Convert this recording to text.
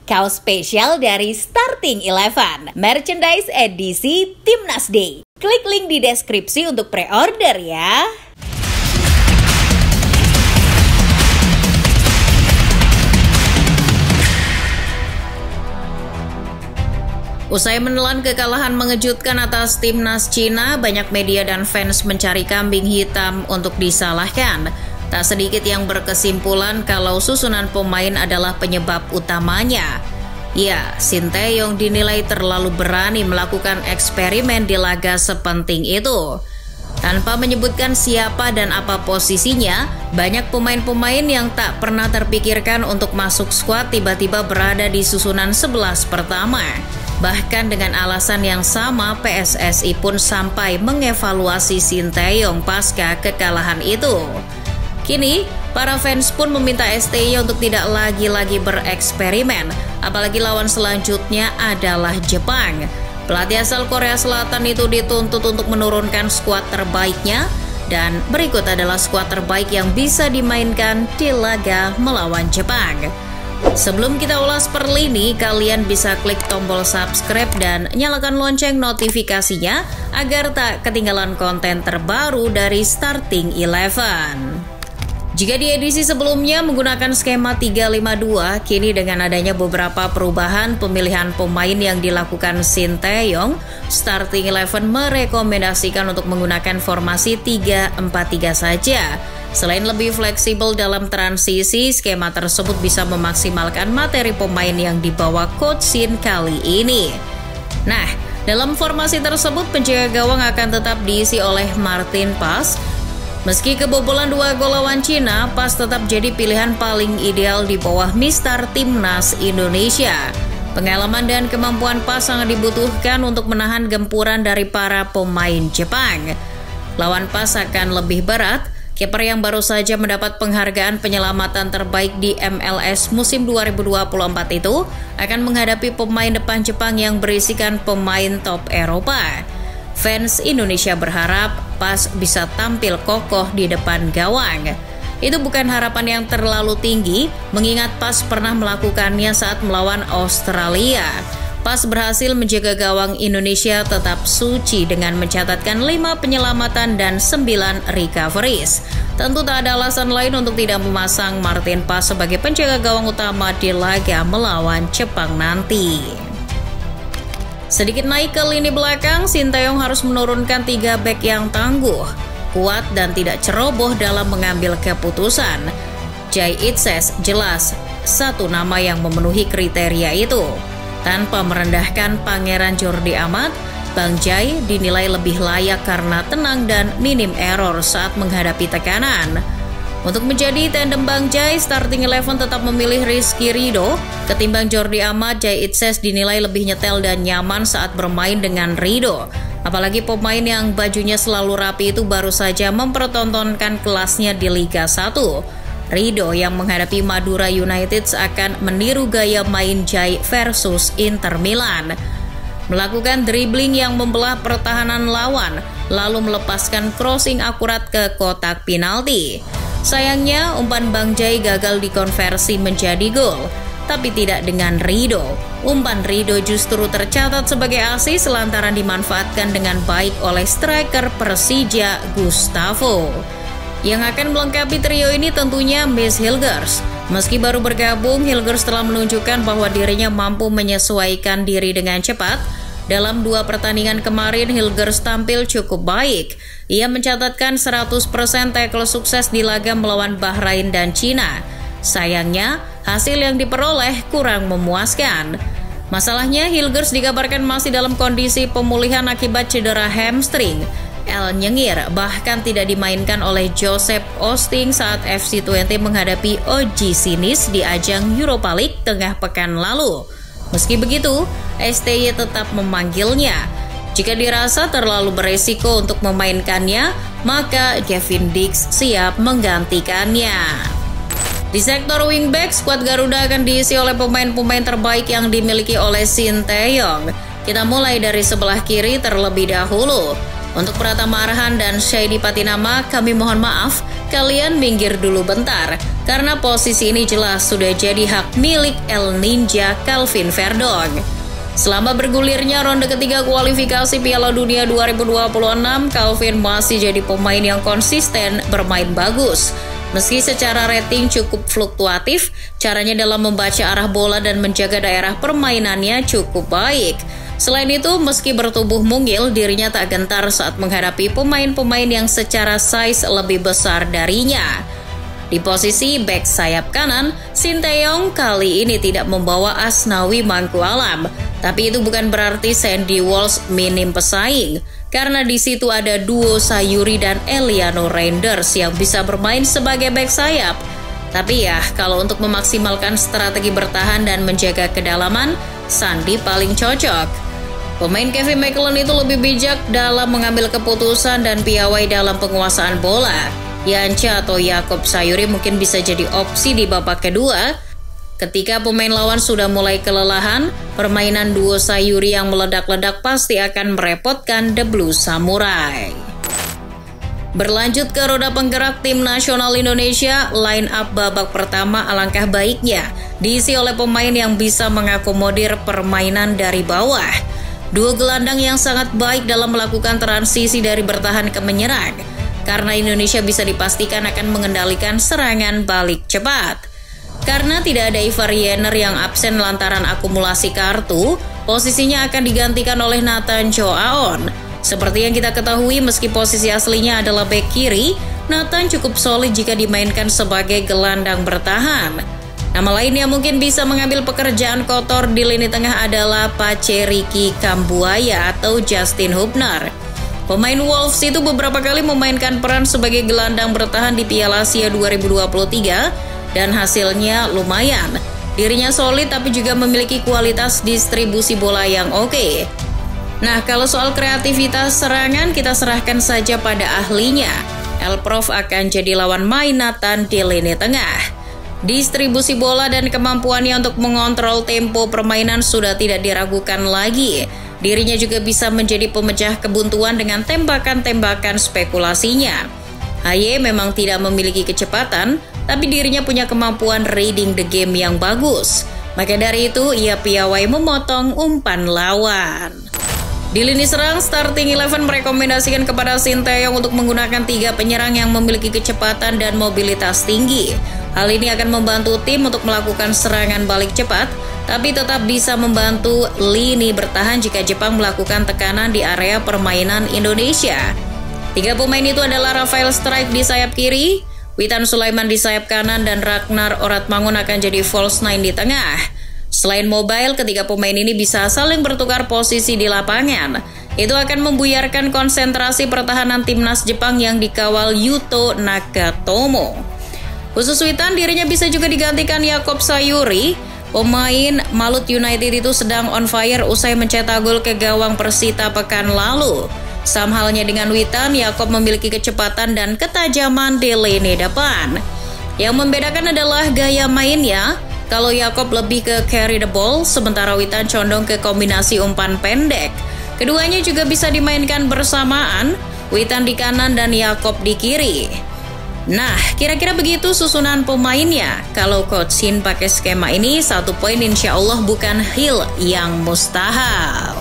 Kaos spesial dari Starting Eleven, merchandise edisi Timnas Day. Klik link di deskripsi untuk pre-order ya. Usai menelan kekalahan mengejutkan atas Timnas Cina, banyak media dan fans mencari kambing hitam untuk disalahkan. Tak sedikit yang berkesimpulan kalau susunan pemain adalah penyebab utamanya. Ya, Shin Tae-yong dinilai terlalu berani melakukan eksperimen di laga sepenting itu. Tanpa menyebutkan siapa dan apa posisinya, banyak pemain-pemain yang tak pernah terpikirkan untuk masuk skuad tiba-tiba berada di susunan 11 pertama. Bahkan dengan alasan yang sama, PSSI pun sampai mengevaluasi Shin Tae-yong pasca kekalahan itu. Kini, para fans pun meminta STY untuk tidak lagi-lagi bereksperimen, apalagi lawan selanjutnya adalah Jepang. Pelatih asal Korea Selatan itu dituntut untuk menurunkan skuad terbaiknya, dan berikut adalah skuad terbaik yang bisa dimainkan di laga melawan Jepang. Sebelum kita ulas per lini, kalian bisa klik tombol subscribe dan nyalakan lonceng notifikasinya agar tak ketinggalan konten terbaru dari Starting Eleven. Jika di edisi sebelumnya menggunakan skema 352, kini dengan adanya beberapa perubahan pemilihan pemain yang dilakukan Shin Tae-yong, Starting Eleven merekomendasikan untuk menggunakan formasi 3-4-3 saja. Selain lebih fleksibel dalam transisi, skema tersebut bisa memaksimalkan materi pemain yang dibawa Coach Shin kali ini. Nah, dalam formasi tersebut penjaga gawang akan tetap diisi oleh Martin Paz. Meski kebobolan 2 gol lawan Cina, Paz tetap jadi pilihan paling ideal di bawah Mister Timnas Indonesia. Pengalaman dan kemampuan Paz sangat dibutuhkan untuk menahan gempuran dari para pemain Jepang. Lawan Paz akan lebih berat. Kiper yang baru saja mendapat penghargaan penyelamatan terbaik di MLS musim 2024 itu akan menghadapi pemain depan Jepang yang berisikan pemain top Eropa. Fans Indonesia berharap Paz bisa tampil kokoh di depan gawang. Itu bukan harapan yang terlalu tinggi, mengingat Paz pernah melakukannya saat melawan Australia. Paz berhasil menjaga gawang Indonesia tetap suci dengan mencatatkan 5 penyelamatan dan 9 recoveries. Tentu tak ada alasan lain untuk tidak memasang Martin Paz sebagai penjaga gawang utama di laga melawan Jepang nanti. Sedikit naik ke lini belakang, Shin Tae-yong harus menurunkan 3 bek yang tangguh, kuat dan tidak ceroboh dalam mengambil keputusan. Jay Itses jelas satu nama yang memenuhi kriteria itu. Tanpa merendahkan Pangeran Jordi Amat, Bang Jay dinilai lebih layak karena tenang dan minim error saat menghadapi tekanan. Untuk menjadi tandem Bang Jay, Starting Eleven tetap memilih Rizky Ridho. Ketimbang Jordi Amat, Jay Itses dinilai lebih nyetel dan nyaman saat bermain dengan Ridho. Apalagi pemain yang bajunya selalu rapi itu baru saja mempertontonkan kelasnya di Liga 1. Ridho yang menghadapi Madura United akan meniru gaya main Jay versus Inter Milan. Melakukan dribbling yang membelah pertahanan lawan, lalu melepaskan crossing akurat ke kotak penalti. Sayangnya, umpan Bang Jay gagal dikonversi menjadi gol, tapi tidak dengan Ridho. Umpan Ridho justru tercatat sebagai assist lantaran dimanfaatkan dengan baik oleh striker Persija Gustavo. Yang akan melengkapi trio ini tentunya Miss Hilgers. Meski baru bergabung, Hilgers telah menunjukkan bahwa dirinya mampu menyesuaikan diri dengan cepat. Dalam 2 pertandingan kemarin, Hilgers tampil cukup baik. Ia mencatatkan 100% tackle sukses di laga melawan Bahrain dan Cina. Sayangnya, hasil yang diperoleh kurang memuaskan. Masalahnya, Hilgers dikabarkan masih dalam kondisi pemulihan akibat cedera hamstring. El nyengir bahkan tidak dimainkan oleh Joseph Osting saat FC20 menghadapi OG Sinis di ajang Europa League tengah pekan lalu. Meski begitu, STY tetap memanggilnya. Jika dirasa terlalu beresiko untuk memainkannya, maka Kevin Dix siap menggantikannya. Di sektor wingback, skuad Garuda akan diisi oleh pemain-pemain terbaik yang dimiliki oleh Shin Tae-yong. Kita mulai dari sebelah kiri terlebih dahulu. Untuk Pratama Arhan dan Shady Patinama, kami mohon maaf kalian minggir dulu bentar, karena posisi ini jelas sudah jadi hak milik El Ninja Calvin Verdong. Selama bergulirnya ronde ketiga kualifikasi Piala Dunia 2026, Calvin masih jadi pemain yang konsisten bermain bagus. Meski secara rating cukup fluktuatif, caranya dalam membaca arah bola dan menjaga daerah permainannya cukup baik. Selain itu, meski bertubuh mungil, dirinya tak gentar saat menghadapi pemain-pemain yang secara size lebih besar darinya. Di posisi bek sayap kanan, Sinteyong kali ini tidak membawa Asnawi Mangkualam. Tapi itu bukan berarti Sandy Walsh minim pesaing, karena di situ ada duo Sayuri dan Eliano Reinders yang bisa bermain sebagai bek sayap. Tapi ya, kalau untuk memaksimalkan strategi bertahan dan menjaga kedalaman, Sandy paling cocok. Pemain Kevin McClellan itu lebih bijak dalam mengambil keputusan dan piawai dalam penguasaan bola. Yancha atau Yakob Sayuri mungkin bisa jadi opsi di babak kedua. Ketika pemain lawan sudah mulai kelelahan, permainan duo Sayuri yang meledak-ledak pasti akan merepotkan The Blue Samurai. Berlanjut ke roda penggerak tim nasional Indonesia, line up babak pertama alangkah baiknya diisi oleh pemain yang bisa mengakomodir permainan dari bawah. Duo gelandang yang sangat baik dalam melakukan transisi dari bertahan ke menyerang, karena Indonesia bisa dipastikan akan mengendalikan serangan balik cepat. Karena tidak ada Ivar Jenner yang absen lantaran akumulasi kartu, posisinya akan digantikan oleh Nathan Chow Aon. Seperti yang kita ketahui, meski posisi aslinya adalah bek kiri, Nathan cukup solid jika dimainkan sebagai gelandang bertahan. Nama lain yang mungkin bisa mengambil pekerjaan kotor di lini tengah adalah Pace Ricky Kambuaya atau Justin Hubner. Pemain Wolves itu beberapa kali memainkan peran sebagai gelandang bertahan di Piala Asia 2023, dan hasilnya lumayan. Dirinya solid tapi juga memiliki kualitas distribusi bola yang oke. Nah, kalau soal kreativitas serangan kita serahkan saja pada ahlinya. Elprof akan jadi lawan main Nathan di lini tengah. Distribusi bola dan kemampuannya untuk mengontrol tempo permainan sudah tidak diragukan lagi. Dirinya juga bisa menjadi pemecah kebuntuan dengan tembakan-tembakan spekulasinya. Haye memang tidak memiliki kecepatan, tapi dirinya punya kemampuan reading the game yang bagus. Maka dari itu, ia piawai memotong umpan lawan. Di lini serang, Starting 11 merekomendasikan kepada Sinteyong untuk menggunakan 3 penyerang yang memiliki kecepatan dan mobilitas tinggi. Hal ini akan membantu tim untuk melakukan serangan balik cepat, tapi tetap bisa membantu lini bertahan jika Jepang melakukan tekanan di area permainan Indonesia. 3 pemain itu adalah Rafael Strike di sayap kiri, Witan Sulaiman di sayap kanan, dan Ragnar Oratmangun akan jadi false 9 di tengah. Selain mobile, ketiga pemain ini bisa saling bertukar posisi di lapangan. Itu akan membuyarkan konsentrasi pertahanan timnas Jepang yang dikawal Yuto Nakatomo. Khusus Witan, dirinya bisa juga digantikan Yakob Sayuri. Pemain Malut United itu sedang on fire usai mencetak gol ke gawang Persita pekan lalu. Sama halnya dengan Witan, Yakob memiliki kecepatan dan ketajaman di lini depan. Yang membedakan adalah gaya mainnya. Kalau Yakob lebih ke carry the ball, sementara Witan condong ke kombinasi umpan pendek. Keduanya juga bisa dimainkan bersamaan, Witan di kanan dan Yakob di kiri. Nah, kira-kira begitu susunan pemainnya. Kalau Coach Shin pakai skema ini, 1 poin insya Allah bukan hal yang mustahil.